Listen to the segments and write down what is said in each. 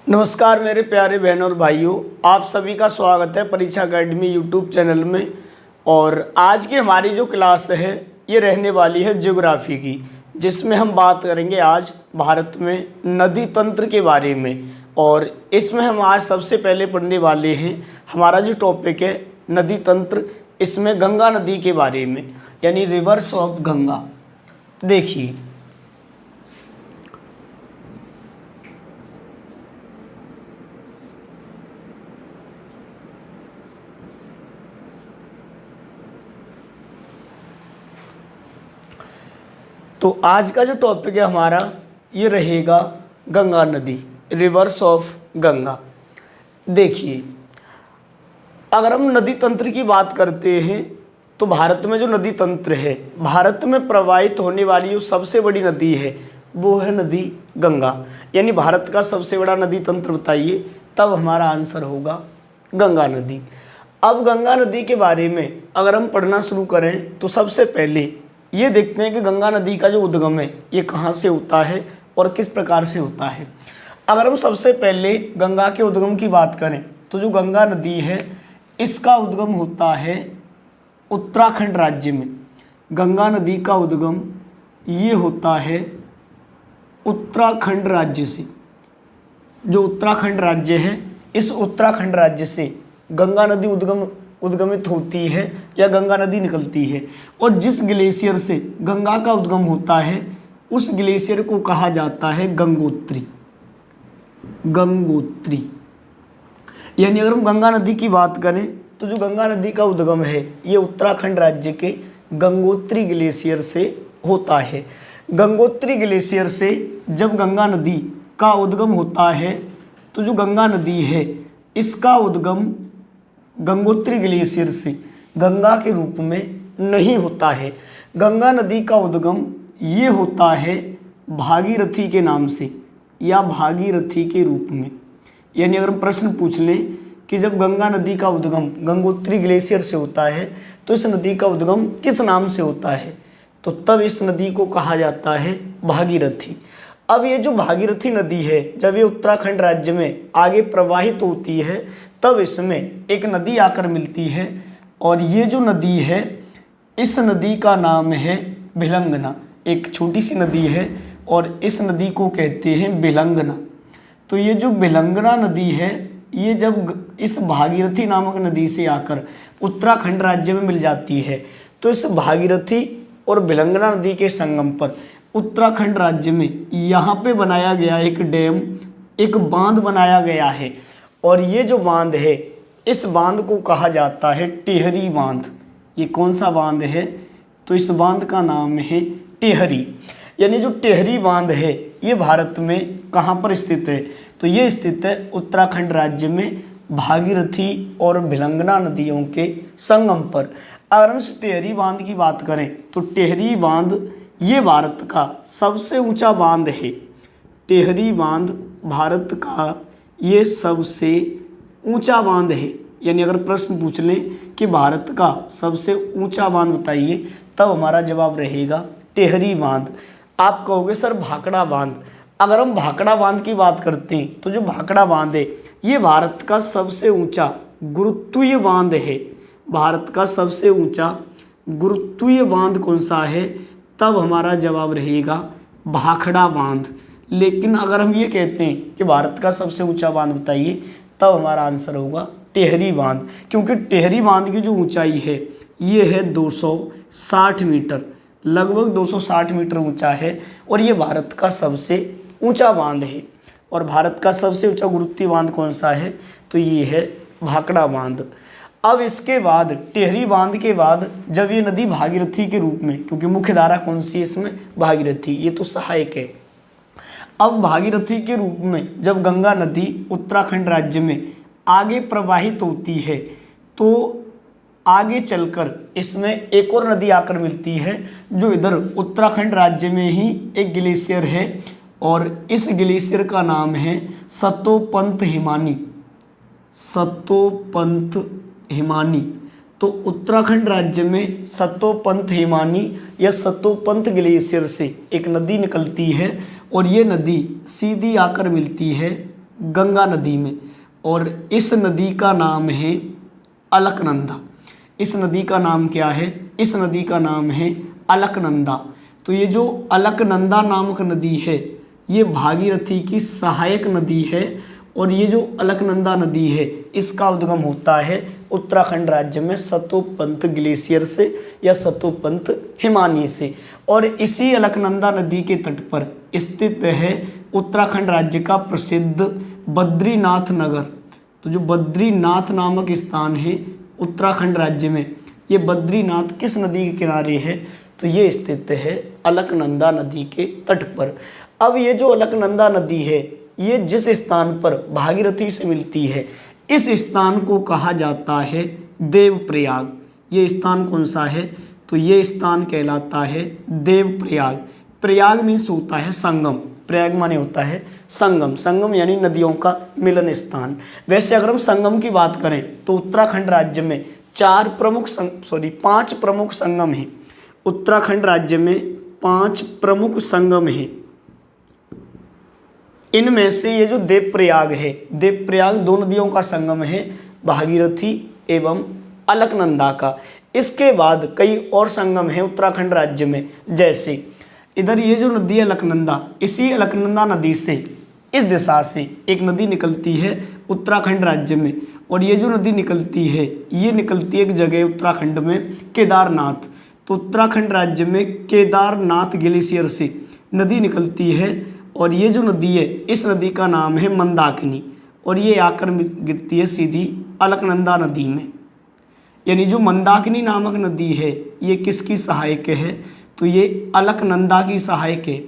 नमस्कार मेरे प्यारे बहनों और भाइयों, आप सभी का स्वागत है परीक्षा एकेडमी यूट्यूब चैनल में। और आज की हमारी जो क्लास है ये रहने वाली है ज्योग्राफी की, जिसमें हम बात करेंगे आज भारत में नदी तंत्र के बारे में। और इसमें हम आज सबसे पहले पढ़ने वाले हैं हमारा जो टॉपिक है नदी तंत्र, इसमें गंगा नदी के बारे में, यानी रिवर्स ऑफ गंगा। देखिए, तो आज का जो टॉपिक है हमारा ये रहेगा गंगा नदी, रिवर्स ऑफ गंगा। देखिए, अगर हम नदी तंत्र की बात करते हैं तो भारत में जो नदी तंत्र है, भारत में प्रवाहित होने वाली जो सबसे बड़ी नदी है वो है नदी गंगा। यानी भारत का सबसे बड़ा नदी तंत्र बताइए, तब हमारा आंसर होगा गंगा नदी। अब गंगा नदी के बारे में अगर हम पढ़ना शुरू करें तो सबसे पहले ये देखते हैं कि गंगा नदी का जो उद्गम है ये कहाँ से होता है और किस प्रकार से होता है। अगर हम सबसे पहले गंगा के उद्गम की बात करें तो जो गंगा नदी है इसका उद्गम होता है उत्तराखंड राज्य में। गंगा नदी का उद्गम ये होता है उत्तराखंड राज्य से। जो उत्तराखंड राज्य है, इस उत्तराखंड राज्य से गंगा नदी उद्गमित होती है या गंगा नदी निकलती है। और जिस ग्लेशियर से गंगा का उद्गम होता है उस ग्लेशियर को कहा जाता है गंगोत्री। गंगोत्री यानी अगर हम गंगा नदी की बात करें तो जो गंगा नदी का उद्गम है ये उत्तराखंड राज्य के गंगोत्री ग्लेशियर से होता है। गंगोत्री ग्लेशियर से जब गंगा नदी का उद्गम होता है तो जो गंगा नदी है इसका उद्गम गंगोत्री ग्लेशियर से गंगा के रूप में नहीं होता है। गंगा नदी का उद्गम ये होता है भागीरथी के नाम से या भागीरथी के रूप में। यानी अगर हम प्रश्न पूछ लें कि जब गंगा नदी का उद्गम गंगोत्री ग्लेशियर से होता है तो इस नदी का उद्गम किस नाम से होता है, तो तब इस नदी को कहा जाता है भागीरथी। अब ये जो भागीरथी नदी है जब ये उत्तराखंड राज्य में आगे प्रवाहित होती है तब इसमें एक नदी आकर मिलती है और ये जो नदी है इस नदी का नाम है भिलंगना। एक छोटी सी नदी है और इस नदी को कहते हैं भिलंगना। तो ये जो भिलंगना नदी है ये जब इस भागीरथी नामक नदी से आकर उत्तराखंड राज्य में मिल जाती है तो इस भागीरथी और भिलंगना नदी के संगम पर उत्तराखंड राज्य में यहाँ पे बनाया गया एक डैम, एक बांध बनाया गया है। और ये जो बांध है इस बांध को कहा जाता है टिहरी बांध। ये कौन सा बांध है, तो इस बांध का नाम है टिहरी। यानी जो टिहरी बांध है ये भारत में कहाँ पर स्थित है, तो ये स्थित है उत्तराखंड राज्य में भागीरथी और भिलंगना नदियों के संगम पर। अगर हम इस टिहरी बांध की बात करें तो टिहरी बांध ये भारत का सबसे ऊंचा बांध है। टिहरी बांध भारत का ये सबसे ऊंचा बांध है। यानी अगर प्रश्न पूछ लें कि भारत का सबसे ऊंचा बांध बताइए तब हमारा जवाब रहेगा टिहरी बांध। आप कहोगे सर भाखड़ा बांध। अगर हम भाखड़ा बांध की बात करते हैं तो जो भाखड़ा बांध है ये भारत का सबसे ऊंचा गुरुत्वीय बांध है। भारत का सबसे ऊंचा गुरुत्वीय बांध कौन सा है, तब हमारा जवाब रहेगा भाखड़ा बांध। लेकिन अगर हम ये कहते हैं कि भारत का सबसे ऊंचा बांध बताइए तब हमारा आंसर होगा टिहरी बांध, क्योंकि टिहरी बांध की जो ऊंचाई है ये है 260 मीटर, लगभग 260 मीटर ऊंचा है और ये भारत का सबसे ऊंचा बांध है। और भारत का सबसे ऊंचा गुरुत्वीय बांध कौन सा है, तो ये है भाखड़ा बांध। अब इसके बाद टिहरी बांध के बाद जब ये नदी भागीरथी के रूप में, क्योंकि मुख्य धारा कौन सी है इसमें भागीरथी, ये तो सहायक है। अब भागीरथी के रूप में जब गंगा नदी उत्तराखंड राज्य में आगे प्रवाहित होती है तो आगे चलकर इसमें एक और नदी आकर मिलती है जो इधर उत्तराखंड राज्य में ही एक ग्लेशियर है और इस ग्लेशियर का नाम है सतोपंत हिमानी। सतोपंत हिमानी। तो उत्तराखंड राज्य में सतोपंत हिमानी या सतोपंत ग्लेशियर से एक नदी निकलती है और ये नदी सीधी आकर मिलती है गंगा नदी में, और इस नदी का नाम है अलकनंदा। इस नदी का नाम क्या है? इस नदी का नाम है अलकनंदा। तो ये जो अलकनंदा नामक नदी है ये भागीरथी की सहायक नदी है, और ये जो अलकनंदा नदी है इसका उद्गम होता है उत्तराखंड राज्य में सतोपंथ ग्लेशियर से या सतोपंथ हिमानी से, और इसी अलकनंदा नदी के तट पर स्थित है उत्तराखंड राज्य का प्रसिद्ध बद्रीनाथ नगर। तो जो बद्रीनाथ नामक स्थान है उत्तराखंड राज्य में, ये बद्रीनाथ किस नदी के किनारे है? तो ये स्थित है अलकनंदा नदी के तट पर। अब ये जो अलकनंदा नदी है ये जिस स्थान पर भागीरथी से मिलती है इस स्थान को कहा जाता है देवप्रयाग। ये स्थान कौन सा है? तो ये स्थान कहलाता है देवप्रयाग। प्रयाग मीन्स होता है संगम, प्रयाग माने होता है संगम, संगम यानी नदियों का मिलन स्थान। वैसे अगर हम संगम की बात करें तो उत्तराखंड राज्य में 5 प्रमुख संगम हैं। उत्तराखंड राज्य में 5 प्रमुख संगम हैं। इनमें से ये जो देवप्रयाग है, देवप्रयाग 2 नदियों का संगम है, भागीरथी एवं अलकनंदा का। इसके बाद कई और संगम हैं उत्तराखंड राज्य में, जैसे इधर ये जो नदी है अलकनंदा, इसी अलकनंदा नदी से इस दिशा से एक नदी निकलती है उत्तराखंड राज्य में, और ये जो नदी निकलती है ये निकलती है एक जगह उत्तराखंड में केदारनाथ। तो उत्तराखंड राज्य में केदारनाथ ग्लेशियर से नदी निकलती है, और ये जो नदी है इस नदी का नाम है मंदाकिनी, और ये आकर गिरती है सीधी अलकनंदा नदी में। यानी जो मंदाकिनी नामक नदी है ये किसकी सहायक है? तो ये अलकनंदा की सहायक है।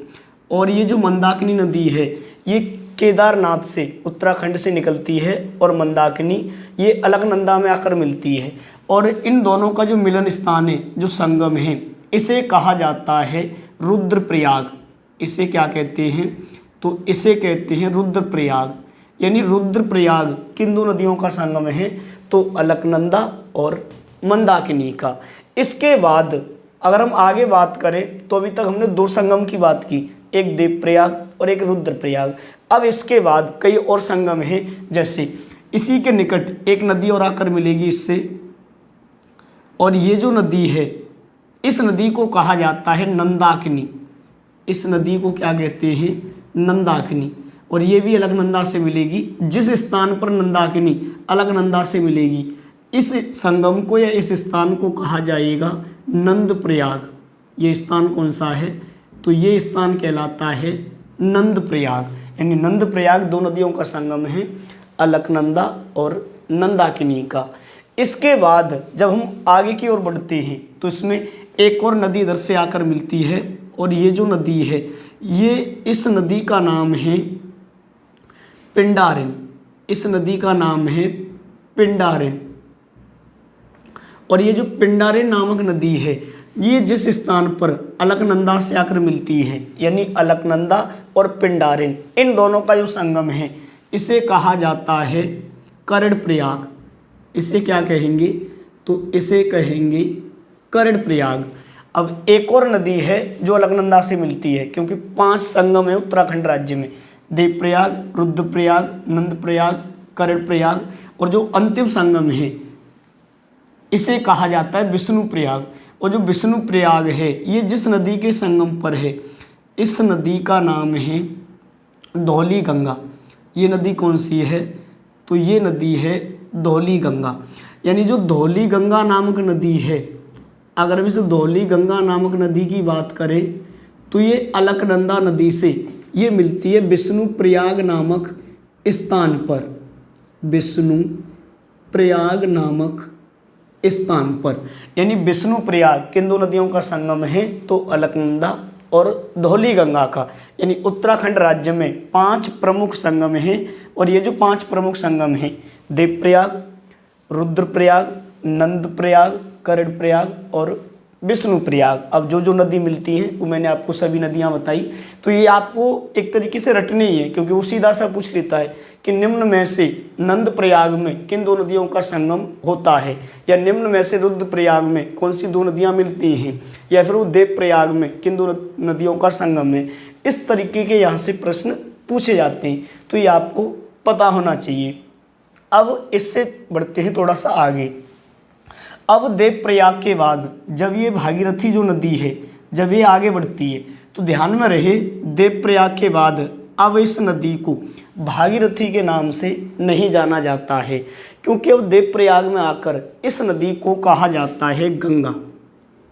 और ये जो मंदाकिनी नदी है ये केदारनाथ से उत्तराखंड से निकलती है, और मंदाकिनी ये अलकनंदा में आकर मिलती है, और इन दोनों का जो मिलन स्थान है, जो संगम है, इसे कहा जाता है रुद्रप्रयाग। इसे क्या कहते हैं? तो इसे कहते हैं रुद्रप्रयाग। यानी रुद्रप्रयाग किन 2 नदियों का संगम है? तो अलकनंदा और मंदाकिनी का। इसके बाद अगर हम आगे बात करें तो अभी तक हमने 2 संगम की बात की, एक देवप्रयाग और एक रुद्रप्रयाग। अब इसके बाद कई और संगम हैं, जैसे इसी के निकट एक नदी और आकर मिलेगी इससे, और ये जो नदी है इस नदी को कहा जाता है नंदाकिनी। इस नदी को क्या कहते हैं? नंदाकिनी। और ये भी अलकनंदा से मिलेगी। जिस स्थान पर नंदाकिनी अलकनंदा से मिलेगी इस संगम को या इस स्थान को कहा जाएगा नंदप्रयाग। ये स्थान कौन सा है? तो ये स्थान कहलाता है नंदप्रयाग। यानी नंदप्रयाग 2 नदियों का संगम है, अलकनंदा और नंदाकिनी का। इसके बाद जब हम आगे की ओर बढ़ते हैं तो इसमें एक और नदी इधर से आकर मिलती है, और ये जो नदी है ये इस नदी का नाम है पिंडारिन। इस नदी का नाम है पिंडारिन। और ये जो पिंडारिन नामक नदी है ये जिस स्थान पर अलकनंदा से आकर मिलती है, यानी अलकनंदा और पिंडारिन, इन दोनों का जो संगम है इसे कहा जाता है कर्णप्रयाग। इसे क्या कहेंगे? तो इसे कहेंगे कर्णप्रयाग। अब एक और नदी है जो अलकनंदा से मिलती है, क्योंकि 5 संगम है उत्तराखंड राज्य में, देवप्रयाग, रुद्रप्रयाग, नंदप्रयाग, कर्णप्रयाग, और जो अंतिम संगम है इसे कहा जाता है विष्णुप्रयाग। और जो विष्णुप्रयाग है ये जिस नदी के संगम पर है इस नदी का नाम है धौली गंगा। ये नदी कौन सी है? तो ये नदी है धौली गंगा। यानी जो धौली गंगा नामक नदी है, अगर हम इस धौली गंगा नामक नदी की बात करें तो ये अलकनंदा नदी से ये मिलती है विष्णुप्रयाग नामक स्थान पर, विष्णुप्रयाग नामक स्थान पर। यानी विष्णुप्रयाग किन 2 नदियों का संगम है? तो अलकनंदा और धौली गंगा का। यानी उत्तराखंड राज्य में 5 प्रमुख संगम हैं, और ये जो 5 प्रमुख संगम हैं देवप्रयाग, रुद्रप्रयाग, नंदप्रयाग, कर्णप्रयाग और विष्णुप्रयाग। अब जो जो नदी मिलती हैं वो मैंने आपको सभी नदियां बताई। तो ये आपको एक तरीके से रटने ही है, क्योंकि वो सीधा सा पूछ लेता है कि निम्न में से नंदप्रयाग में किन 2 नदियों का संगम होता है, या निम्न में से रुद्रप्रयाग में कौन सी 2 नदियां मिलती हैं, या फिर वो देवप्रयाग में किन 2 नदियों का संगम है। इस तरीके के यहाँ से प्रश्न पूछे जाते हैं। तो ये आपको पता होना चाहिए। अब इससे बढ़ते हैं थोड़ा सा आगे। अब देवप्रयाग के बाद जब ये भागीरथी जो नदी है जब ये आगे बढ़ती है तो ध्यान में रहे, देवप्रयाग के बाद अब इस नदी को भागीरथी के नाम से नहीं जाना जाता है, क्योंकि अब देवप्रयाग में आकर इस नदी को कहा जाता है गंगा।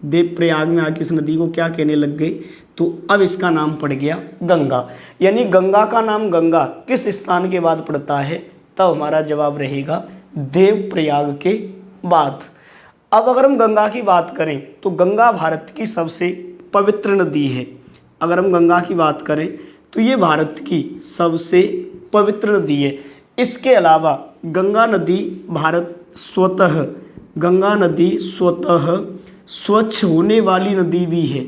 देवप्रयाग में आकर इस नदी को क्या कहने लग गए, तो अब इसका नाम पड़ गया गंगा। यानी गंगा का नाम गंगा किस स्थान के बाद पड़ता है, तब हमारा जवाब रहेगा देवप्रयाग के बाद। अब अगर हम गंगा की बात करें तो गंगा भारत की सबसे पवित्र नदी है। अगर हम गंगा की बात करें तो ये भारत की सबसे पवित्र नदी है। इसके अलावा गंगा नदी गंगा नदी स्वतः स्वच्छ होने वाली नदी भी है।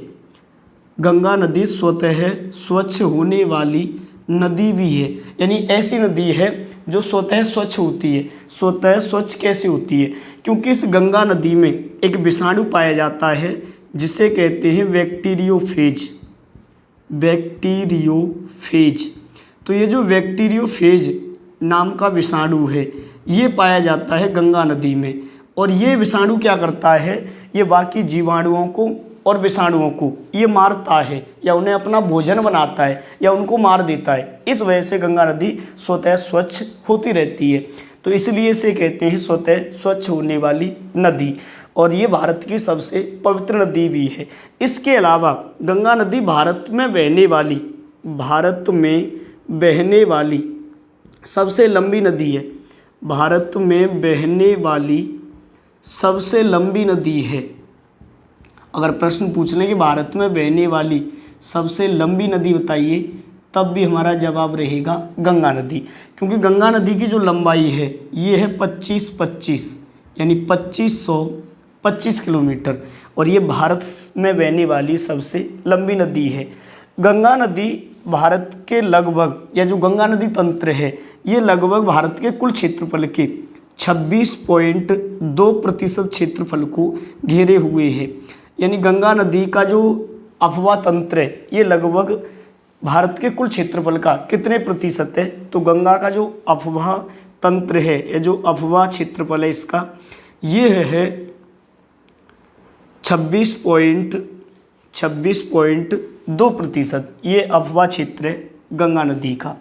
गंगा नदी स्वतः स्वच्छ होने वाली नदी भी है, यानी ऐसी नदी है जो स्वतः स्वच्छ होती है। स्वतः स्वच्छ कैसे होती है, क्योंकि इस गंगा नदी में एक विषाणु पाया जाता है जिसे कहते हैं बैक्टीरियोफेज। बैक्टीरियोफेज, तो ये जो बैक्टीरियोफेज नाम का विषाणु है ये पाया जाता है गंगा नदी में। और ये विषाणु क्या करता है, ये बाकी जीवाणुओं को और विषाणुओं को ये मारता है या उन्हें अपना भोजन बनाता है या उनको मार देता है। इस वजह से गंगा नदी स्वतः स्वच्छ होती रहती है, तो इसलिए इसे कहते हैं स्वतः स्वच्छ होने वाली नदी। और ये भारत की सबसे पवित्र नदी भी है। इसके अलावा गंगा नदी भारत में बहने वाली सबसे लंबी नदी है। भारत में बहने वाली सबसे लंबी नदी है। अगर प्रश्न पूछ लें कि भारत में बहने वाली सबसे लंबी नदी बताइए, तब भी हमारा जवाब रहेगा गंगा नदी, क्योंकि गंगा नदी की जो लंबाई है ये है 25 यानी 2525 किलोमीटर, और ये भारत में बहने वाली सबसे लंबी नदी है। गंगा नदी भारत के लगभग, या जो गंगा नदी तंत्र है ये लगभग भारत के कुल क्षेत्रफल के 26.2% क्षेत्रफल को घेरे हुए है। यानी गंगा नदी का जो अफवाह तंत्र है ये लगभग भारत के कुल क्षेत्रफल का कितने प्रतिशत है, तो गंगा का जो अफवाह तंत्र है या जो अफवाह क्षेत्रफल है इसका ये है 26.2%। ये अफवाह क्षेत्र है गंगा नदी का।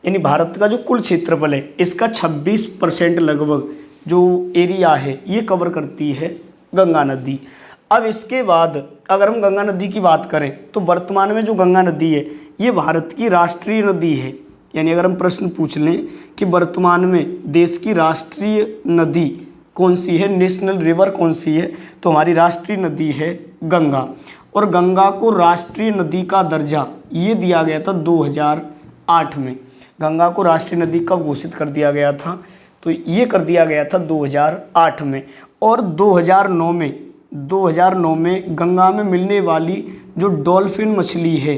यानी भारत का जो कुल क्षेत्रफल है इसका 26% लगभग जो एरिया है ये कवर करती है गंगा नदी। अब इसके बाद अगर हम गंगा नदी की बात करें तो वर्तमान में जो गंगा नदी है ये भारत की राष्ट्रीय नदी है। यानी अगर हम प्रश्न पूछ लें कि वर्तमान में देश की राष्ट्रीय नदी कौन सी है, नेशनल रिवर कौन सी है, तो हमारी राष्ट्रीय नदी है गंगा। और गंगा को राष्ट्रीय नदी का दर्जा ये दिया गया था 2008 में। गंगा को राष्ट्रीय नदी कब घोषित कर दिया गया था, तो ये कर दिया गया था 2008 में। और 2009 में गंगा में मिलने वाली जो डॉल्फिन मछली है,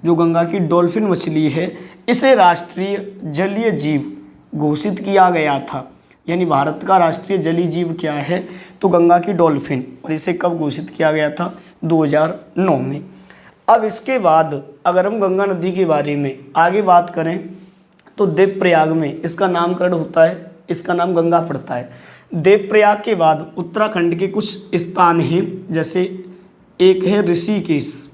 जो गंगा की डॉल्फिन मछली है, इसे राष्ट्रीय जलीय जीव घोषित किया गया था। यानी भारत का राष्ट्रीय जलीय जीव क्या है, तो गंगा की डॉल्फिन, और इसे कब घोषित किया गया था 2009 में। अब इसके बाद अगर हम गंगा नदी के बारे में आगे बात करें तो देवप्रयाग में इसका नामकरण होता है, इसका नाम गंगा पड़ता है। देवप्रयाग के बाद उत्तराखंड के कुछ स्थान हैं, जैसे एक है ऋषिकेश।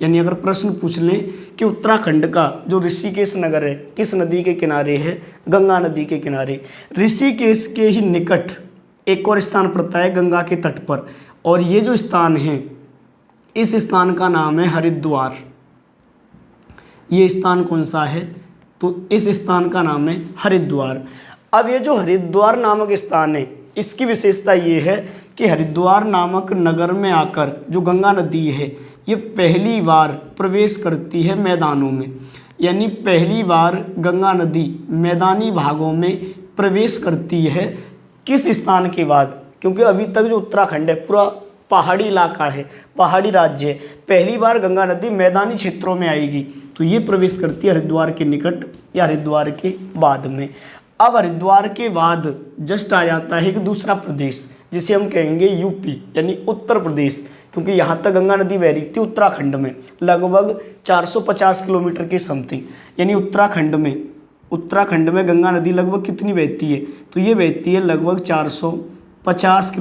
यानी अगर प्रश्न पूछ लें कि उत्तराखंड का जो ऋषिकेश नगर है किस नदी के किनारे है, गंगा नदी के किनारे। ऋषिकेश के ही निकट एक और स्थान पड़ता है गंगा के तट पर, और ये जो स्थान है इस स्थान का नाम है हरिद्वार। ये स्थान कौन सा है, तो इस स्थान का नाम है हरिद्वार। अब ये जो हरिद्वार नामक स्थान है इसकी विशेषता ये है कि हरिद्वार नामक नगर में आकर जो गंगा नदी है ये पहली बार प्रवेश करती है मैदानों में। यानी पहली बार गंगा नदी मैदानी भागों में प्रवेश करती है। किस स्थान के बाद, क्योंकि अभी तक जो उत्तराखंड है पूरा पहाड़ी इलाका है, पहाड़ी राज्य है। पहली बार गंगा नदी मैदानी क्षेत्रों में आएगी तो ये प्रवेश करती है हरिद्वार के निकट या हरिद्वार के बाद में। अब हरिद्वार के बाद जस्ट आ जाता है एक दूसरा प्रदेश जिसे हम कहेंगे यूपी, यानी उत्तर प्रदेश। क्योंकि यहाँ तक गंगा नदी बह रही थी उत्तराखंड में लगभग 450 किलोमीटर के समथिंग, यानी उत्तराखंड में गंगा नदी लगभग कितनी बहती है, तो ये बहती है लगभग 450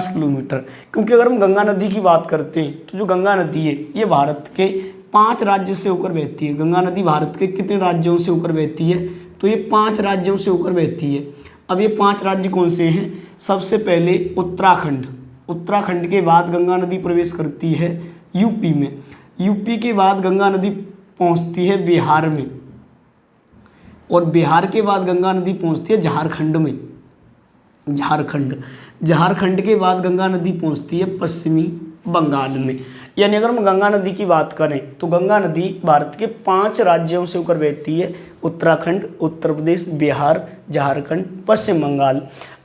किलोमीटर। क्योंकि अगर हम गंगा नदी की बात करते हैं तो जो गंगा नदी है ये भारत के 5 राज्य से होकर बहती है। गंगा नदी भारत के कितने राज्यों से होकर बहती है, तो ये 5 राज्यों से होकर बहती है। अब ये 5 राज्य कौन से हैं, सबसे पहले उत्तराखंड के बाद गंगा नदी प्रवेश करती है यूपी में, यूपी के बाद गंगा नदी पहुंचती है बिहार में, और बिहार के बाद गंगा नदी पहुंचती है झारखंड में, झारखंड के बाद गंगा नदी पहुंचती है पश्चिमी बंगाल में। यानी अगर हम गंगा नदी की बात करें तो गंगा नदी भारत के 5 राज्यों से होकर बहती है, उत्तराखंड, उत्तर प्रदेश, बिहार, झारखंड, पश्चिम बंगाल।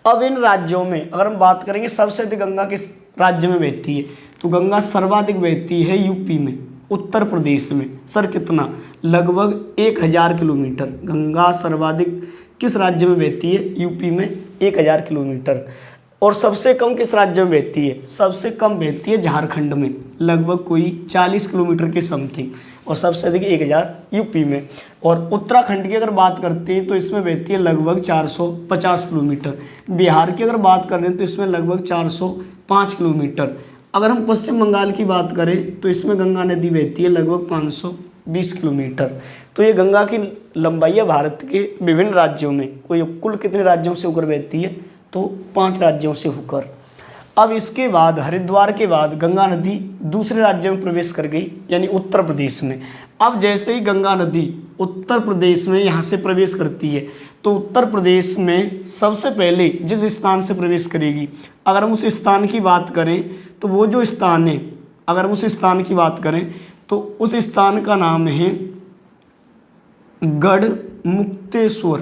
अब इन राज्यों में अगर हम बात करेंगे सबसे अधिक गंगा किस राज्य में बहती है, तो गंगा सर्वाधिक बहती है यूपी में, उत्तर प्रदेश में। सर कितना, लगभग 1000 किलोमीटर। गंगा सर्वाधिक किस राज्य में बहती है, यूपी में 1000 किलोमीटर। और सबसे कम किस राज्य में बहती है, सबसे कम बहती है झारखंड में, लगभग कोई 40 किलोमीटर के समथिंग, और सबसे अधिक 1000 यूपी में। और उत्तराखंड की अगर बात करते हैं तो इसमें बहती है लगभग 450 किलोमीटर। बिहार की अगर बात कर रहे हैं तो इसमें लगभग 405 किलोमीटर। अगर हम पश्चिम बंगाल की बात करें तो इसमें गंगा नदी बहती है लगभग 520 किलोमीटर। तो ये गंगा की लंबाई है भारत के विभिन्न राज्यों में। कोई कुल कितने राज्यों से होकर बहती है, तो 5 राज्यों से होकर। अब इसके बाद हरिद्वार के बाद गंगा नदी दूसरे राज्य में प्रवेश कर गई, यानी उत्तर प्रदेश में। अब जैसे ही गंगा नदी उत्तर प्रदेश में यहाँ से प्रवेश करती है तो उत्तर प्रदेश में सबसे पहले जिस स्थान से प्रवेश करेगी, अगर हम उस स्थान की बात करें तो वो जो स्थान है, अगर हम उस स्थान की बात करें तो उस स्थान का नाम है गढ़मुक्तेश्वर।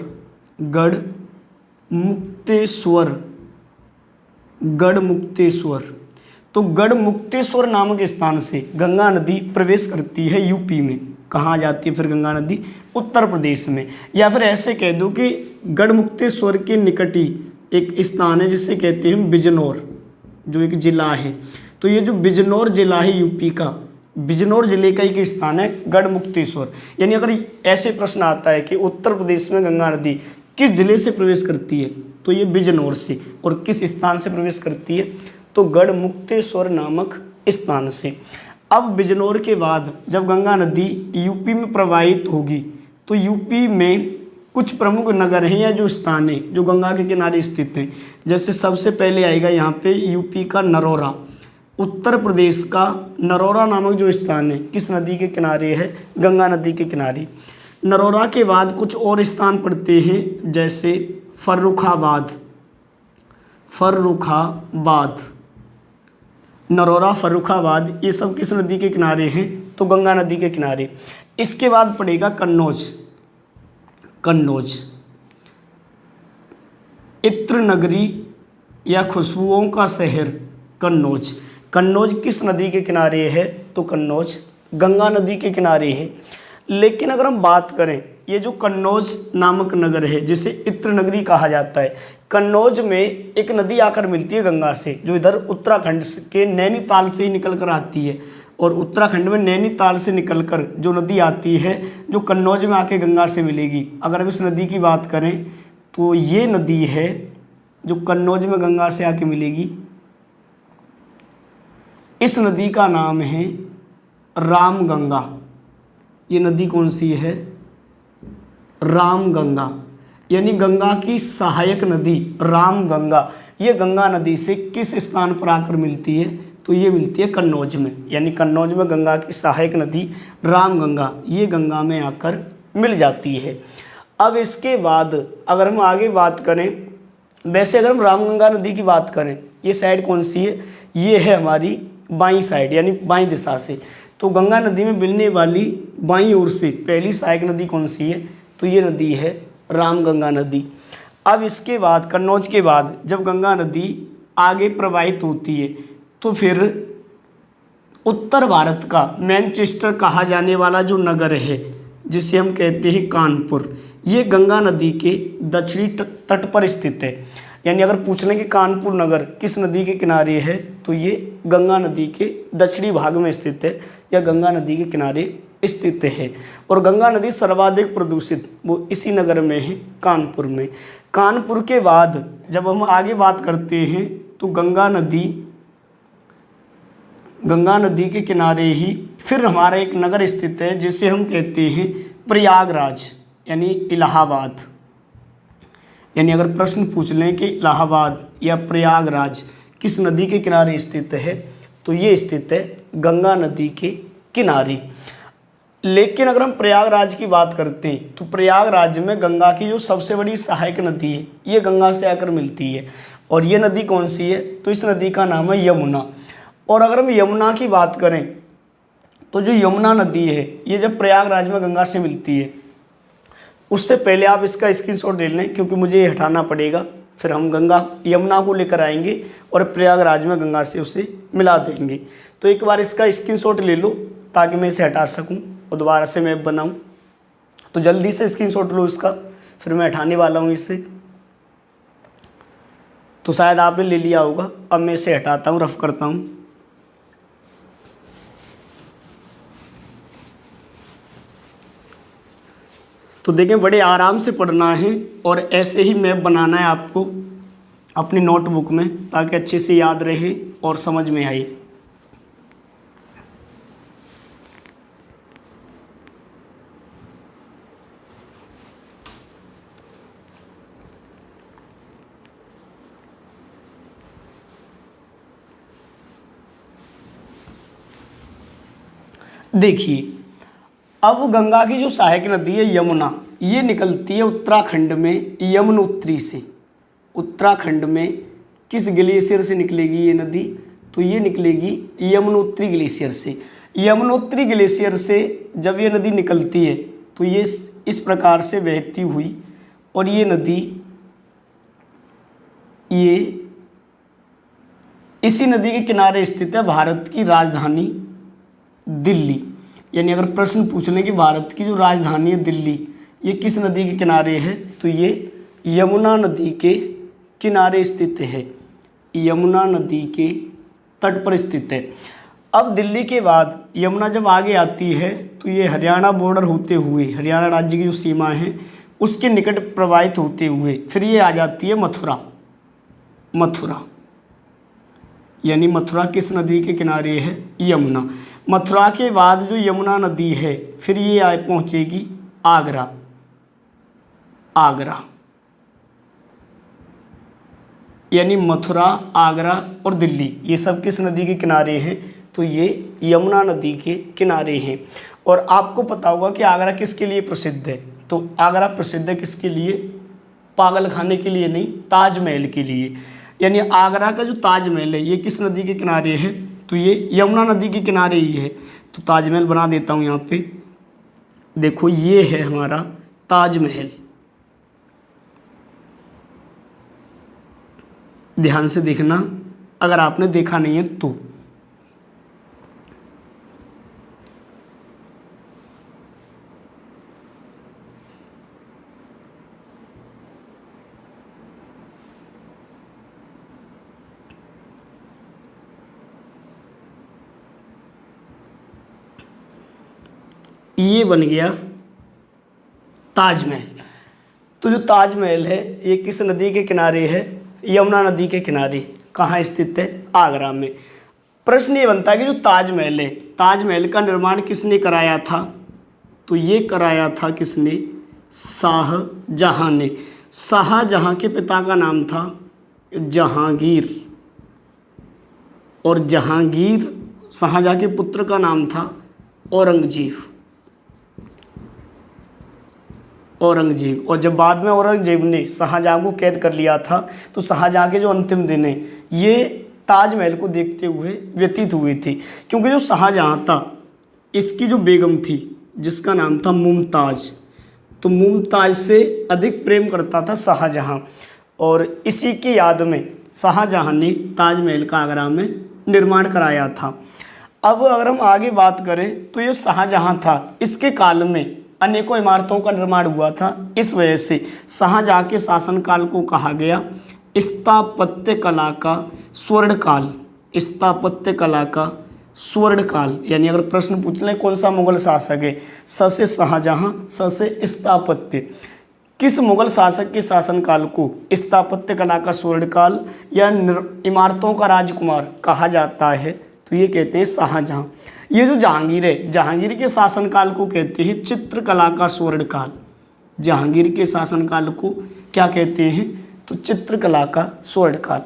तो गढ़मुक्तेश्वर नामक स्थान से गंगा नदी प्रवेश करती है यूपी में। कहाँ जाती है फिर गंगा नदी, उत्तर प्रदेश में। या फिर ऐसे कह दो कि गढ़मुक्तेश्वर के निकट ही एक स्थान है जिसे कहते हैं बिजनौर, जो एक जिला है। तो ये जो बिजनौर जिला है यूपी का, बिजनौर जिले का एक स्थान है गढ़मुक्तेश्वर। यानी अगर ऐसे प्रश्न आता है कि उत्तर प्रदेश में गंगा नदी किस जिले से प्रवेश करती है, तो ये बिजनौर से। और किस स्थान से प्रवेश करती है, तो गढ़मुक्तेश्वर नामक स्थान से। अब बिजनौर के बाद जब गंगा नदी यूपी में प्रवाहित होगी तो यूपी में कुछ प्रमुख नगर हैं या जो स्थान हैं जो गंगा के किनारे स्थित हैं। जैसे सबसे पहले आएगा यहाँ पे यूपी का नरौरा, उत्तर प्रदेश का नरौरा नामक जो स्थान है किस नदी के किनारे है, गंगा नदी के किनारे। नरौरा के बाद कुछ और स्थान पड़ते हैं जैसे फर्रुखाबाद, नरौरा, फर्रुखाबाद, ये सब किस नदी के किनारे हैं, तो गंगा नदी के किनारे। इसके बाद पड़ेगा कन्नौज, इत्र नगरी या खुशबुओं का शहर कन्नौज। कन्नौज किस नदी के किनारे है, तो कन्नौज गंगा नदी के किनारे है। लेकिन अगर हम बात करें ये जो कन्नौज नामक नगर है जिसे इत्र नगरी कहा जाता है, कन्नौज में एक नदी आकर मिलती है गंगा से, जो इधर उत्तराखंड के नैनीताल से ही निकल कर आती है। और उत्तराखंड में नैनीताल से निकलकर जो नदी आती है जो कन्नौज में आके गंगा से मिलेगी। अगर हम इस नदी की बात करें तो ये नदी है जो कन्नौज में गंगा से आके मिलेगी। इस नदी का नाम है रामगंगा। ये नदी कौन सी है, रामगंगा, यानी गंगा की सहायक नदी रामगंगा। ये गंगा नदी से किस स्थान पर आकर मिलती है, तो ये मिलती है कन्नौज में। यानी कन्नौज में गंगा की सहायक नदी रामगंगा, ये गंगा में आकर मिल जाती है। अब इसके बाद अगर हम आगे बात करें, वैसे अगर हम रामगंगा नदी की बात करें, ये साइड कौन सी है, ये है हमारी बाईं साइड, यानी बाईं दिशा से। तो गंगा नदी में मिलने वाली बाईं ओर से पहली सहायक नदी कौन सी है, तो ये नदी है रामगंगा नदी। अब इसके बाद कन्नौज के बाद जब गंगा नदी आगे प्रवाहित होती है तो फिर उत्तर भारत का मैनचेस्टर कहा जाने वाला जो नगर है जिसे हम कहते हैं कानपुर, ये गंगा नदी के दक्षिणी तट पर स्थित है। यानी अगर पूछ लें कि कानपुर नगर किस नदी के किनारे है, तो ये गंगा नदी के दक्षिणी भाग में स्थित है या गंगा नदी के किनारे स्थित है। और गंगा नदी सर्वाधिक प्रदूषित वो इसी नगर में है, कानपुर में। कानपुर के बाद जब हम आगे बात करते हैं तो गंगा नदी के किनारे ही फिर हमारा एक नगर स्थित है जिसे हम कहते हैं प्रयागराज यानी इलाहाबाद। यानी अगर प्रश्न पूछ लें कि इलाहाबाद या प्रयागराज किस नदी के किनारे स्थित है, तो ये स्थित है गंगा नदी के किनारे। लेकिन अगर हम प्रयागराज की बात करते हैं तो प्रयागराज में गंगा की जो सबसे बड़ी सहायक नदी है ये गंगा से आकर मिलती है। और ये नदी कौन सी है, तो इस नदी का नाम है यमुना। और अगर हम यमुना की बात करें तो जो यमुना नदी है ये जब प्रयागराज में गंगा से मिलती है, उससे पहले आप इसका स्क्रीनशॉट ले लें क्योंकि मुझे ये हटाना पड़ेगा। फिर हम यमुना को लेकर आएंगे और प्रयागराज में गंगा से उसे मिला देंगे। तो एक बार इसका स्क्रीनशॉट ले लो ताकि मैं इसे हटा सकूं और दोबारा से मैप बनाऊं। तो जल्दी से स्क्रीनशॉट लो इसका, फिर मैं हटाने वाला हूं इसे। तो शायद आपने ले लिया होगा। अब मैं इसे हटाता हूं, रफ करता हूं। तो देखें, बड़े आराम से पढ़ना है और ऐसे ही मैप बनाना है आपको अपनी नोटबुक में ताकि अच्छे से याद रहे और समझ में आए। देखिए, अब गंगा की जो सहायक नदी है यमुना, ये निकलती है उत्तराखंड में यमुनोत्री से। उत्तराखंड में किस ग्लेशियर से निकलेगी ये नदी, तो ये निकलेगी यमुनोत्री ग्लेशियर से। यमुनोत्री ग्लेशियर से जब ये नदी निकलती है तो ये इस प्रकार से बहती हुई और ये नदी ये इसी नदी के किनारे स्थित है भारत की राजधानी दिल्ली। यानी अगर प्रश्न पूछ लें कि भारत की जो राजधानी है दिल्ली ये किस नदी के किनारे है, तो ये यमुना नदी के किनारे स्थित है, यमुना नदी के तट पर स्थित है। अब दिल्ली के बाद यमुना जब आगे आती है तो ये हरियाणा बॉर्डर होते हुए, हरियाणा राज्य की जो सीमा है उसके निकट प्रवाहित होते हुए फिर ये आ जाती है मथुरा। यानी मथुरा किस नदी के किनारे है, यमुना। मथुरा के बाद जो यमुना नदी है फिर ये पहुंचेगी आगरा। यानी मथुरा, आगरा और दिल्ली ये सब किस नदी के किनारे हैं, तो ये यमुना नदी के किनारे हैं। और आपको पता होगा कि आगरा किसके लिए प्रसिद्ध है, तो आगरा प्रसिद्ध है किसके लिए, पागल खाने के लिए नहीं, ताजमहल के लिए। यानी आगरा का जो ताजमहल है ये किस नदी के किनारे है, तो ये यमुना नदी के किनारे ही है। तो ताजमहल बना देता हूँ यहाँ पे। देखो, ये है हमारा ताजमहल। ध्यान से देखना अगर आपने देखा नहीं है तो। ये बन गया ताजमहल। तो जो ताजमहल है ये किस नदी के किनारे है, यमुना नदी के किनारे। कहाँ स्थित है, आगरा में। प्रश्न ये बनता है कि जो ताजमहल है, ताजमहल का निर्माण किसने कराया था, तो ये कराया था किसने, शाहजहां ने। शाहजहां के पिता का नाम था जहांगीर और जहांगीर शाहजहां के पुत्र का नाम था औरंगजेब। और जब बाद में औरंगजेब ने शाहजहां को कैद कर लिया था तो शाहजहां के जो अंतिम दिन है ये ताजमहल को देखते हुए व्यतीत हुए थे। क्योंकि जो शाहजहां था इसकी जो बेगम थी जिसका नाम था मुमताज़, तो मुमताज़ से अधिक प्रेम करता था शाहजहां। और इसी की याद में शाहजहां ने ताजमहल का आगरा में निर्माण कराया था। अब अगर हम आगे बात करें तो ये शाहजहां था, इसके काल में अनेकों इमारतों का निर्माण हुआ था। इस वजह से शाहजहां के शासनकाल को कहा गया स्थापत्य कला का स्वर्णकाल, स्थापत्य कला का स्वर्णकाल। यानी अगर प्रश्न पूछ लें कौन सा मुगल शासक है, स से शाहजहां, स से स्थापत्य, किस मुगल शासक के शासनकाल को स्थापत्य कला का स्वर्णकाल या इमारतों का राजकुमार कहा जाता है, तो ये कहते हैं शाहजहां। ये जो जहांगीर है, जहांगीर के शासनकाल को कहते हैं चित्रकला का स्वर्णकाल। जहांगीर के शासनकाल को क्या कहते हैं, तो चित्रकला का स्वर्णकाल।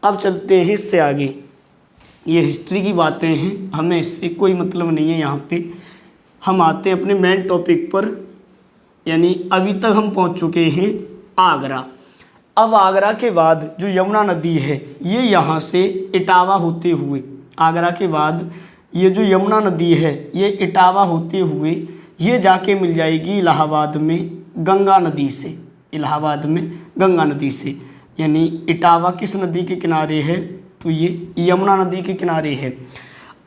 अब चलते हैं इससे आगे, ये हिस्ट्री की बातें हैं, हमें इससे कोई मतलब नहीं है। यहाँ पे हम आते हैं अपने मेन टॉपिक पर, यानी अभी तक हम पहुँच चुके हैं आगरा। अब आगरा के बाद जो यमुना नदी है ये यहाँ से इटावा होते हुए, आगरा के बाद ये जो यमुना नदी है ये इटावा होते हुए ये जाके मिल जाएगी इलाहाबाद में गंगा नदी से, इलाहाबाद में गंगा नदी से। यानी इटावा किस नदी के किनारे है, तो ये यमुना नदी के किनारे है।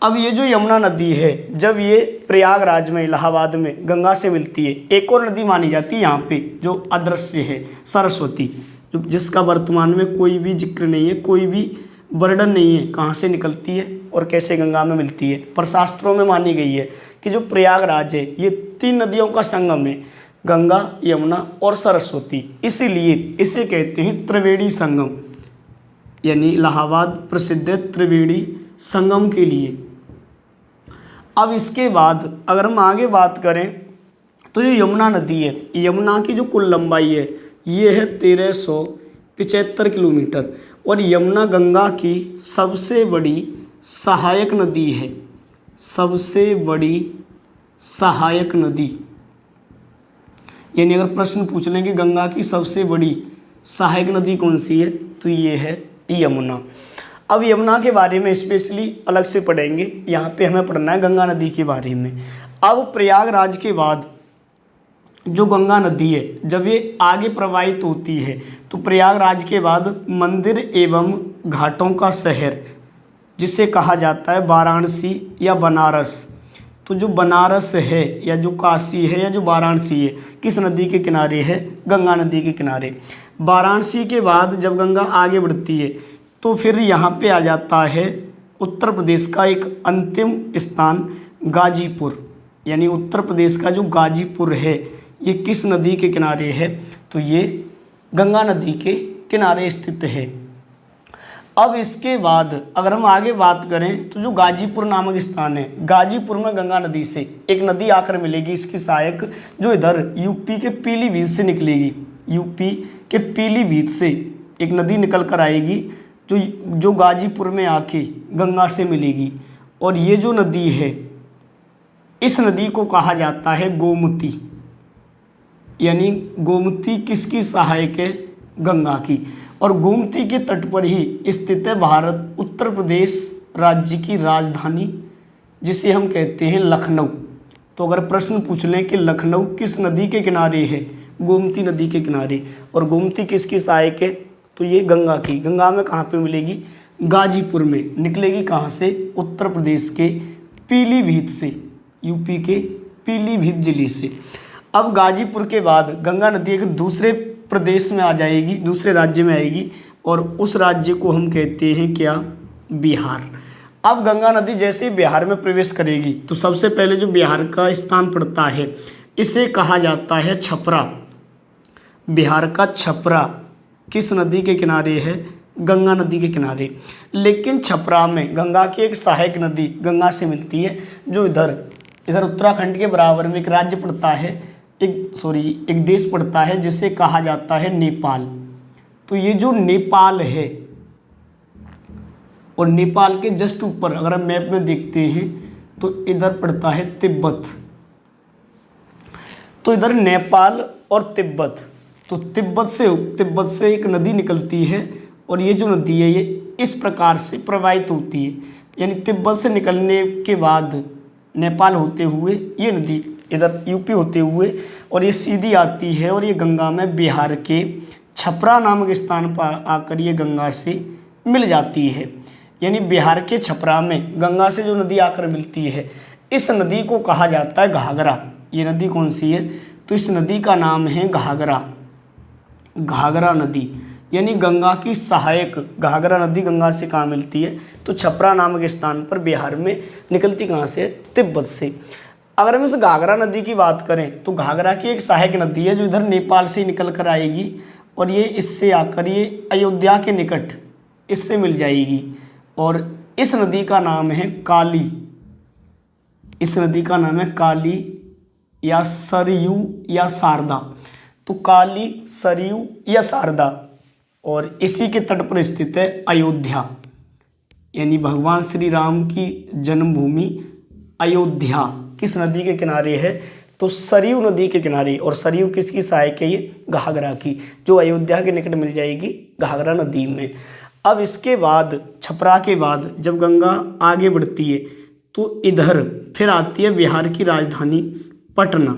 अब ये जो यमुना नदी है जब ये प्रयागराज में, इलाहाबाद में गंगा से मिलती है, एक और नदी मानी जाती है यहाँ पे जो अदृश्य है, सरस्वती, जो जिसका वर्तमान में कोई भी जिक्र नहीं है, कोई भी वर्णन नहीं है कहाँ से निकलती है और कैसे गंगा में मिलती है। पर शास्त्रों में मानी गई है कि जो प्रयागराज है ये 3 नदियों का संगम है, गंगा, यमुना और सरस्वती, इसीलिए इसे कहते हैं त्रिवेणी संगम। यानी इलाहाबाद प्रसिद्ध है त्रिवेणी संगम के लिए। अब इसके बाद अगर हम आगे बात करें तो जो यमुना नदी है, यमुना की जो कुल लंबाई है ये है 1375 किलोमीटर और यमुना गंगा की सबसे बड़ी सहायक नदी है, सबसे बड़ी सहायक नदी। यानी अगर प्रश्न पूछ लें कि गंगा की सबसे बड़ी सहायक नदी कौन सी है, तो ये है यमुना। अब यमुना के बारे में स्पेशली अलग से पढ़ेंगे, यहाँ पे हमें पढ़ना है गंगा नदी के बारे में। अब प्रयागराज के बाद जो गंगा नदी है जब ये आगे प्रवाहित होती है तो प्रयागराज के बाद मंदिर एवं घाटों का शहर जिसे कहा जाता है वाराणसी या बनारस। तो जो बनारस है या जो काशी है या जो वाराणसी है किस नदी के किनारे है, गंगा नदी के किनारे। वाराणसी के बाद जब गंगा आगे बढ़ती है तो फिर यहाँ पे आ जाता है उत्तर प्रदेश का एक अंतिम स्थान गाजीपुर। यानी उत्तर प्रदेश का जो गाजीपुर है ये किस नदी के किनारे है, तो ये गंगा नदी के किनारे स्थित है। अब इसके बाद अगर हम आगे बात करें तो जो गाजीपुर नामक स्थान है, गाजीपुर में गंगा नदी से एक नदी आकर मिलेगी, इसकी सहायक जो इधर यूपी के पीलीभीत से निकलेगी, यूपी के पीलीभीत से एक नदी निकल कर आएगी जो गाजीपुर में आके गंगा से मिलेगी। और ये जो नदी है इस नदी को कहा जाता है गोमती। यानी गोमती किसकी सहायक है, गंगा की। और गोमती के तट पर ही स्थित है भारत उत्तर प्रदेश राज्य की राजधानी जिसे हम कहते हैं लखनऊ। तो अगर प्रश्न पूछ लें कि लखनऊ किस नदी के किनारे है, गोमती नदी के किनारे। और गोमती किसकी सहायक है, तो ये गंगा की। गंगा में कहाँ पे मिलेगी, गाजीपुर में। निकलेगी कहाँ से, उत्तर प्रदेश के पीलीभीत से, यूपी के पीलीभीत जिले से। अब गाजीपुर के बाद गंगा नदी एक दूसरे प्रदेश में आ जाएगी, दूसरे राज्य में आएगी और उस राज्य को हम कहते हैं क्या, बिहार। अब गंगा नदी जैसे बिहार में प्रवेश करेगी तो सबसे पहले जो बिहार का स्थान पड़ता है इसे कहा जाता है छपरा। बिहार का छपरा किस नदी के किनारे है, गंगा नदी के किनारे। लेकिन छपरा में गंगा की एक सहायक नदी गंगा से मिलती है जो इधर उत्तराखंड के बराबर में एक राज्य पड़ता है, एक देश पड़ता है जिसे कहा जाता है नेपाल। तो ये जो नेपाल है और नेपाल के जस्ट ऊपर अगर हम मैप में देखते हैं तो इधर पड़ता है तिब्बत। तो इधर नेपाल और तिब्बत, तो तिब्बत से एक नदी निकलती है और ये जो नदी है ये इस प्रकार से प्रवाहित होती है। यानी तिब्बत से निकलने के बाद नेपाल होते हुए ये नदी इधर यूपी होते हुए और ये सीधी आती है और ये गंगा में बिहार के छपरा नामक स्थान पर आकर ये गंगा से मिल जाती है। यानी बिहार के छपरा में गंगा से जो नदी आकर मिलती है इस नदी को कहा जाता है घाघरा। ये नदी कौन सी है, तो इस नदी का नाम है घाघरा, घाघरा नदी। यानी गंगा की सहायक घाघरा नदी गंगा से कहाँ मिलती है, तो छपरा नामक स्थान पर बिहार में। निकलती कहाँ से, तिब्बत से। अगर हम इस घाघरा नदी की बात करें तो घाघरा की एक सहायक नदी है जो इधर नेपाल से निकल कर आएगी और ये इससे आकर ये अयोध्या के निकट इससे मिल जाएगी और इस नदी का नाम है काली। इस नदी का नाम है काली या सरयू या शारदा। तो काली, सरयू या शारदा, और इसी के तट पर स्थित है अयोध्या, यानी भगवान श्री राम की जन्मभूमि अयोध्या किस नदी के किनारे है, तो सरयू नदी के किनारे। और सरयू किसकी सहायक है, ये घाघरा की, जो अयोध्या के निकट मिल जाएगी घाघरा नदी में। अब इसके बाद छपरा के बाद जब गंगा आगे बढ़ती है तो इधर फिर आती है बिहार की राजधानी पटना।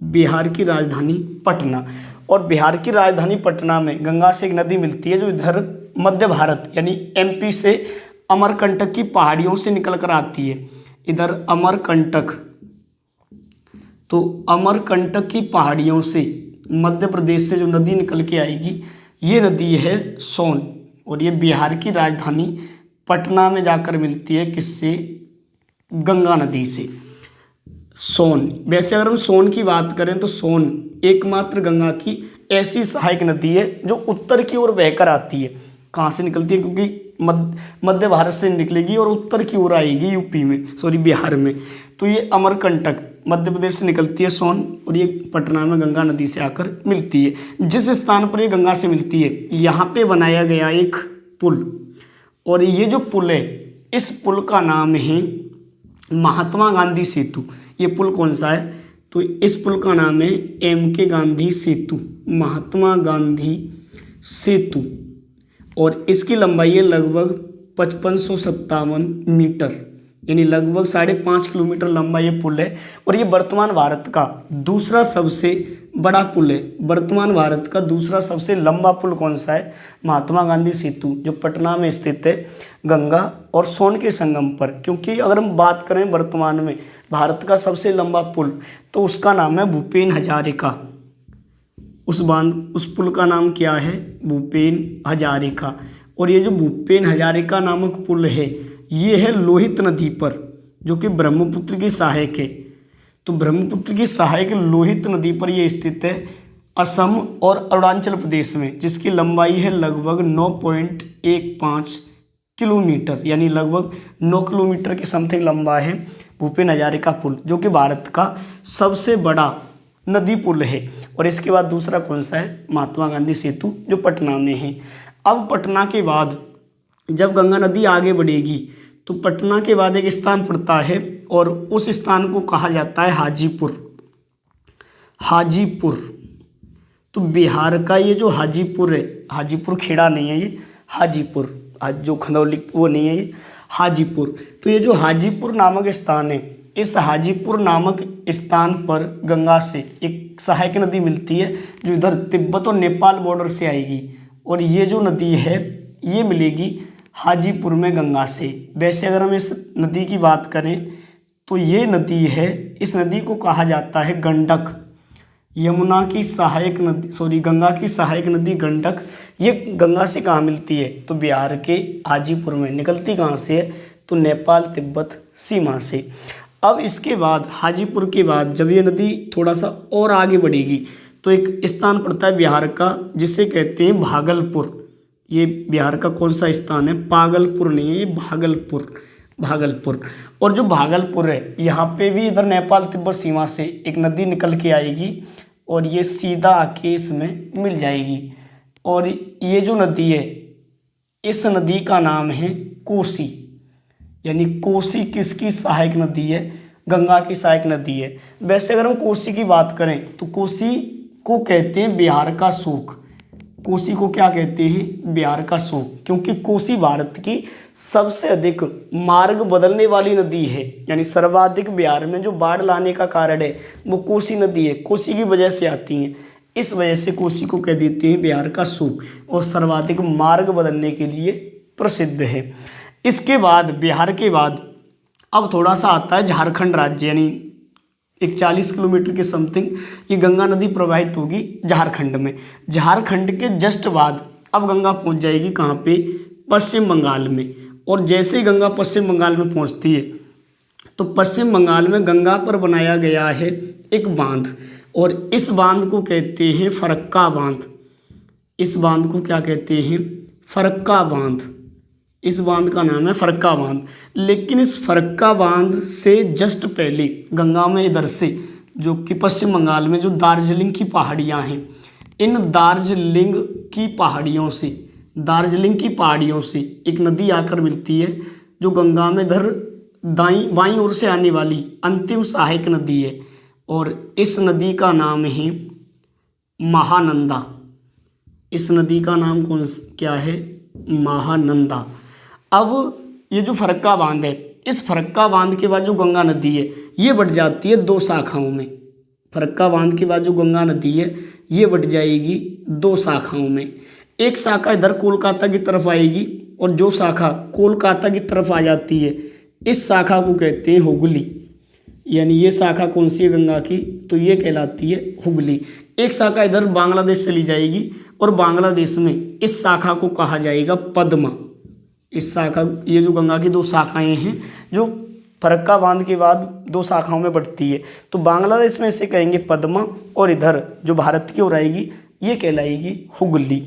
बिहार की राजधानी पटना, और बिहार की राजधानी पटना में गंगा से एक नदी मिलती है जो इधर मध्य भारत यानी एमपी से अमरकंटक की पहाड़ियों से निकल कर आती है। इधर अमरकंटक, तो अमरकंटक की पहाड़ियों से मध्य प्रदेश से जो नदी निकल के आएगी ये नदी है सोन, और ये बिहार की राजधानी पटना में जाकर मिलती है किससे, गंगा नदी से, सोन। वैसे अगर हम सोन की बात करें तो सोन एकमात्र गंगा की ऐसी सहायक नदी है जो उत्तर की ओर बहकर आती है। कहाँ से निकलती है, क्योंकि मध्य भारत से निकलेगी और उत्तर की ओर आएगी यूपी में, सॉरी बिहार में। तो ये अमरकंटक मध्य प्रदेश से निकलती है सोन, और ये पटना में गंगा नदी से आकर मिलती है। जिस स्थान पर ये गंगा से मिलती है यहाँ पे बनाया गया एक पुल, और ये जो पुल है इस पुल का नाम है महात्मा गांधी सेतु। ये पुल कौन सा है, तो इस पुल का नाम है MK गांधी सेतु, महात्मा गांधी सेतु, और इसकी लंबाई है लगभग 5557 मीटर, यानी लगभग 5.5 किलोमीटर लंबा ये पुल है। और ये वर्तमान भारत का दूसरा सबसे बड़ा पुल है। वर्तमान भारत का दूसरा सबसे लंबा पुल कौन सा है, महात्मा गांधी सेतु, जो पटना में स्थित है गंगा और सोन के संगम पर। क्योंकि अगर हम बात करें वर्तमान में भारत का सबसे लंबा पुल तो उसका नाम है भूपेन हजारिका। उस पुल का नाम क्या है, भूपेन हजारिका। और ये जो भूपेन हजारिका नामक पुल है ये है लोहित नदी पर, जो कि ब्रह्मपुत्र की सहायक है। तो ब्रह्मपुत्र की सहायक लोहित नदी पर यह स्थित है असम और अरुणाचल प्रदेश में, जिसकी लंबाई है लगभग 9.15 किलोमीटर, यानी लगभग 9 किलोमीटर के समथिंग लंबा है भूपेन हजारिका पुल, जो कि भारत का सबसे बड़ा नदी पुल है। और इसके बाद दूसरा कौन सा है, महात्मा गांधी सेतु, जो पटना में है। अब पटना के बाद जब गंगा नदी आगे बढ़ेगी तो पटना के बाद एक स्थान पड़ता है और उस स्थान को कहा जाता है हाजीपुर। हाजीपुर, तो बिहार का ये जो हाजीपुर है, हाजीपुर खेड़ा नहीं है ये, हाजीपुर, जो खंदौली वो नहीं है ये, हाजीपुर। तो ये जो हाजीपुर नामक स्थान है, इस हाजीपुर नामक स्थान पर गंगा से एक सहायक नदी मिलती है जो इधर तिब्बत और नेपाल बॉर्डर से आएगी, और ये जो नदी है ये मिलेगी हाजीपुर में गंगा से। वैसे अगर हम इस नदी की बात करें तो ये नदी है, इस नदी को कहा जाता है गंडक। यमुना की सहायक नदी, सॉरी गंगा की सहायक नदी गंडक। ये गंगा से कहाँ मिलती है, तो बिहार के हाजीपुर में। निकलती कहाँ से है, तो नेपाल तिब्बत सीमा से। अब इसके बाद हाजीपुर के बाद जब ये नदी थोड़ा सा और आगे बढ़ेगी तो एक स्थान पड़ता है बिहार का जिसे कहते हैं भागलपुर। ये बिहार का कौन सा स्थान है, पागलपुर नहीं है, ये भागलपुर, भागलपुर। और जो भागलपुर है यहाँ पे भी इधर नेपाल तिब्बत सीमा से एक नदी निकल के आएगी और ये सीधा आके इसमें मिल जाएगी। और ये जो नदी है इस नदी का नाम है कोसी, यानी कोसी किसकी सहायक नदी है, गंगा की सहायक नदी है। वैसे अगर हम कोसी की बात करें तो कोसी को कहते हैं बिहार का शोक। कोसी को क्या कहते हैं, बिहार का शोक, क्योंकि कोसी भारत की सबसे अधिक मार्ग बदलने वाली नदी है। यानी सर्वाधिक बिहार में जो बाढ़ लाने का कारण है वो कोसी नदी है, कोसी की वजह से आती हैं। इस वजह से कोसी को कह देते हैं बिहार का शोक, और सर्वाधिक मार्ग बदलने के लिए प्रसिद्ध है। इसके बाद बिहार के बाद अब थोड़ा सा आता है झारखंड राज्य, यानी एक 40 किलोमीटर के समथिंग ये गंगा नदी प्रवाहित होगी झारखंड में। झारखंड के जस्ट बाद अब गंगा पहुंच जाएगी कहाँ पे, पश्चिम बंगाल में। और जैसे ही गंगा पश्चिम बंगाल में पहुंचती है तो पश्चिम बंगाल में गंगा पर बनाया गया है एक बांध, और इस बांध को कहते हैं फरक्का बांध। इस बांध को क्या कहते हैं, फरक्का बांध। इस बांध का नाम है फरक्का बांध। लेकिन इस फरक्का बांध से जस्ट पहले गंगा में इधर से, जो कि पश्चिम बंगाल में जो दार्जिलिंग की पहाड़ियाँ हैं, इन दार्जिलिंग की पहाड़ियों से एक नदी आकर मिलती है, जो गंगा में इधर बाईं ओर से आने वाली अंतिम सहायक नदी है, और इस नदी का नाम है महानंदा। इस नदी का नाम क्या है, महानंदा। अब ये जो फरक्का बांध है, इस फरक्का बांध के बाद जो गंगा नदी है ये बट जाती है दो शाखाओं में। फरक्का बांध के बाद जो गंगा नदी है ये बट जाएगी दो शाखाओं में। एक शाखा इधर कोलकाता की तरफ आएगी, और जो शाखा कोलकाता की तरफ आ जाती है इस शाखा को कहते हैं हुगली। यानी ये शाखा कौन सी है गंगा की, तो ये कहलाती है हुगली। एक शाखा इधर बांग्लादेश चली जाएगी, और बांग्लादेश में इस शाखा को कहा जाएगा पद्मा। इस शाखा, ये जो गंगा की दो शाखाएं हैं जो फरक्का बांध के बाद दो शाखाओं में बढ़ती है, तो बांग्लादेश में इसे कहेंगे पद्मा, और इधर जो भारत की ओर आएगी ये कहलाएगी हुगली।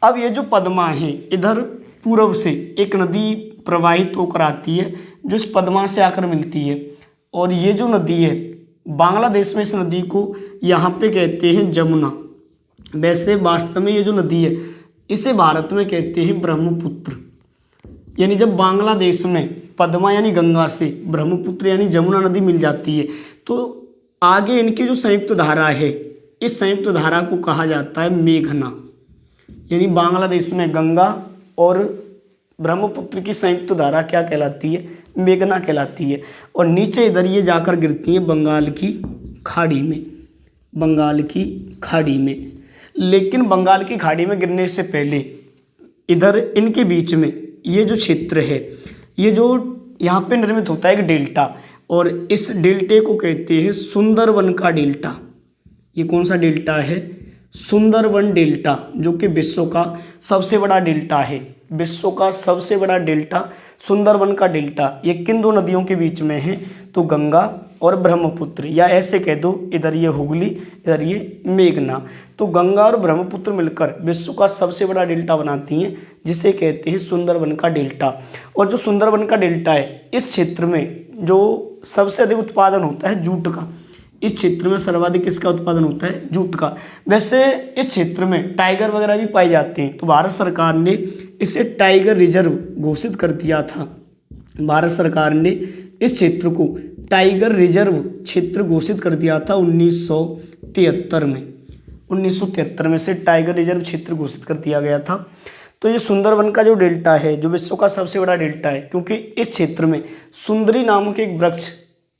अब ये जो पद्मा है, इधर पूर्व से एक नदी प्रवाहित होकर आती है जो इस पद्मा से आकर मिलती है, और ये जो नदी है बांग्लादेश में इस नदी को यहाँ पे कहते हैं जमुना। वैसे वास्तव में ये जो नदी है इसे भारत में कहते हैं ब्रह्मपुत्र। यानी जब बांग्लादेश में पद्मा यानी गंगा से ब्रह्मपुत्र यानी जमुना नदी मिल जाती है, तो आगे इनकी जो संयुक्त धारा है, इस संयुक्त धारा को कहा जाता है मेघना। यानी बांग्लादेश में गंगा और ब्रह्मपुत्र की संयुक्त धारा क्या कहलाती है, मेघना कहलाती है। और नीचे इधर ये जाकर गिरती है बंगाल की खाड़ी में। लेकिन बंगाल की खाड़ी में गिरने से पहले इधर इनके बीच में ये जो क्षेत्र है, ये जो यहाँ पे निर्मित होता है एक डेल्टा, और इस डेल्टे को कहते हैं सुंदरवन का डेल्टा। ये कौन सा डेल्टा है, सुंदरवन डेल्टा, जो कि विश्व का सबसे बड़ा डेल्टा है। विश्व का सबसे बड़ा डेल्टा सुंदरवन का डेल्टा, ये किन दो नदियों के बीच में है, तो गंगा और ब्रह्मपुत्र, या ऐसे कह दो इधर ये हुगली इधर ये मेघना। तो गंगा और ब्रह्मपुत्र मिलकर विश्व का सबसे बड़ा डेल्टा बनाती हैं, जिसे कहते हैं सुंदरवन का डेल्टा। और जो सुंदरवन का डेल्टा है, इस क्षेत्र में जो सबसे अधिक उत्पादन होता है जूट का। इस क्षेत्र में सर्वाधिक किसका उत्पादन होता है, जूट का। वैसे इस क्षेत्र में टाइगर वगैरह भी पाए जाते हैं, तो भारत सरकार ने इसे टाइगर रिजर्व घोषित कर दिया था। भारत सरकार ने इस क्षेत्र को टाइगर रिजर्व क्षेत्र घोषित कर दिया था 1973 में। 1973 में से टाइगर रिजर्व क्षेत्र घोषित कर दिया गया था। तो ये सुंदरवन का जो डेल्टा है, जो विश्व का सबसे बड़ा डेल्टा है, क्योंकि इस क्षेत्र में सुंदरी नामक एक वृक्ष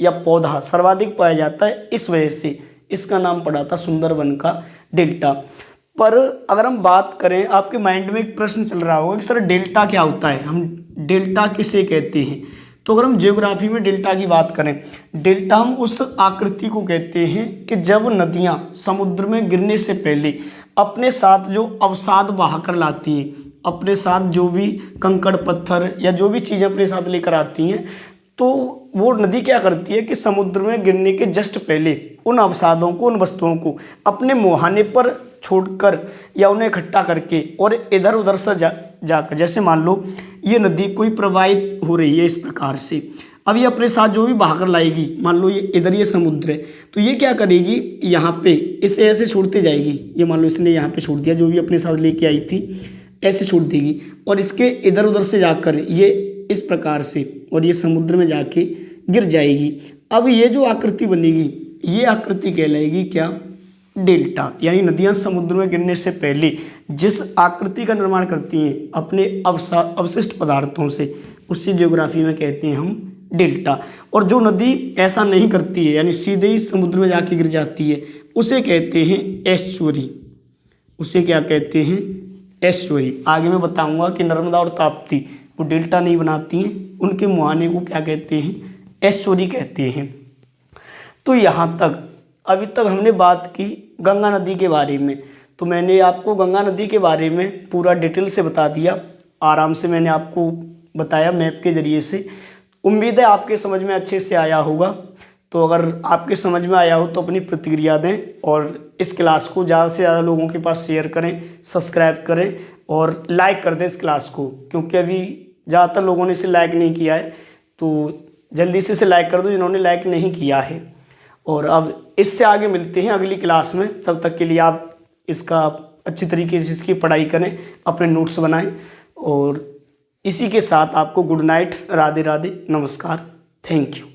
या पौधा सर्वाधिक पाया जाता है, इस वजह से इसका नाम पड़ा था सुंदरवन का डेल्टा। पर अगर हम बात करें, आपके माइंड में एक प्रश्न चल रहा होगा कि सर डेल्टा क्या होता है, हम डेल्टा किसे कहते हैं। तो अगर हम ज्योग्राफी में डेल्टा की बात करें, डेल्टा हम उस आकृति को कहते हैं कि जब नदियां समुद्र में गिरने से पहले अपने साथ जो अवसाद बहाकर लाती हैं, अपने साथ जो भी कंकड़ पत्थर या जो भी चीज़ें अपने साथ लेकर आती हैं, तो वो नदी क्या करती है कि समुद्र में गिरने के जस्ट पहले उन अवसादों को, उन वस्तुओं को अपने मुहाने पर छोड़कर या उन्हें इकट्ठा करके और इधर उधर से जाकर, जैसे मान लो ये नदी कोई प्रवाहित हो रही है इस प्रकार से, अब ये अपने साथ जो भी बहाकर लाएगी, मान लो ये इधर ये समुद्र है, तो ये क्या करेगी, यहाँ पे इसे ऐसे छोड़ते जाएगी। ये मान लो इसने यहाँ पे छोड़ दिया, जो भी अपने साथ लेके आई थी ऐसे छोड़ देगी, और इसके इधर उधर से जाकर ये इस प्रकार से और ये समुद्र में जाके गिर जाएगी। अब ये जो आकृति बनेगी, ये आकृति कहलाएगी क्या, डेल्टा। यानी नदियाँ समुद्र में गिरने से पहले जिस आकृति का निर्माण करती हैं अपने अवशिष्ट पदार्थों से, उसी ज्योग्राफी में कहते हैं हम डेल्टा। और जो नदी ऐसा नहीं करती है, यानी सीधे ही समुद्र में जाके गिर जाती है, उसे कहते हैं एस्चुरी। उसे क्या कहते हैं, एस्चुरी। आगे मैं बताऊंगा कि नर्मदा और ताप्ती वो डेल्टा नहीं बनाती हैं, उनके मुहाने को क्या कहते हैं, एस्चुरी कहते हैं। तो यहाँ तक अभी तक हमने बात की गंगा नदी के बारे में। तो मैंने आपको गंगा नदी के बारे में पूरा डिटेल से बता दिया, आराम से मैंने आपको बताया मैप के ज़रिए से। उम्मीद है आपके समझ में अच्छे से आया होगा। तो अगर आपके समझ में आया हो तो अपनी प्रतिक्रिया दें और इस क्लास को ज़्यादा से ज़्यादा लोगों के पास शेयर करें, सब्सक्राइब करें और लाइक कर दें इस क्लास को, क्योंकि अभी ज़्यादातर लोगों ने इसे लाइक नहीं किया है। तो जल्दी से इसे लाइक कर दो जिन्होंने लाइक नहीं किया है। और अब इससे आगे मिलते हैं अगली क्लास में। तब तक के लिए आप इसका अच्छी तरीके से इसकी पढ़ाई करें, अपने नोट्स बनाएं और इसी के साथ आपको गुड नाइट, राधे राधे, नमस्कार, थैंक यू।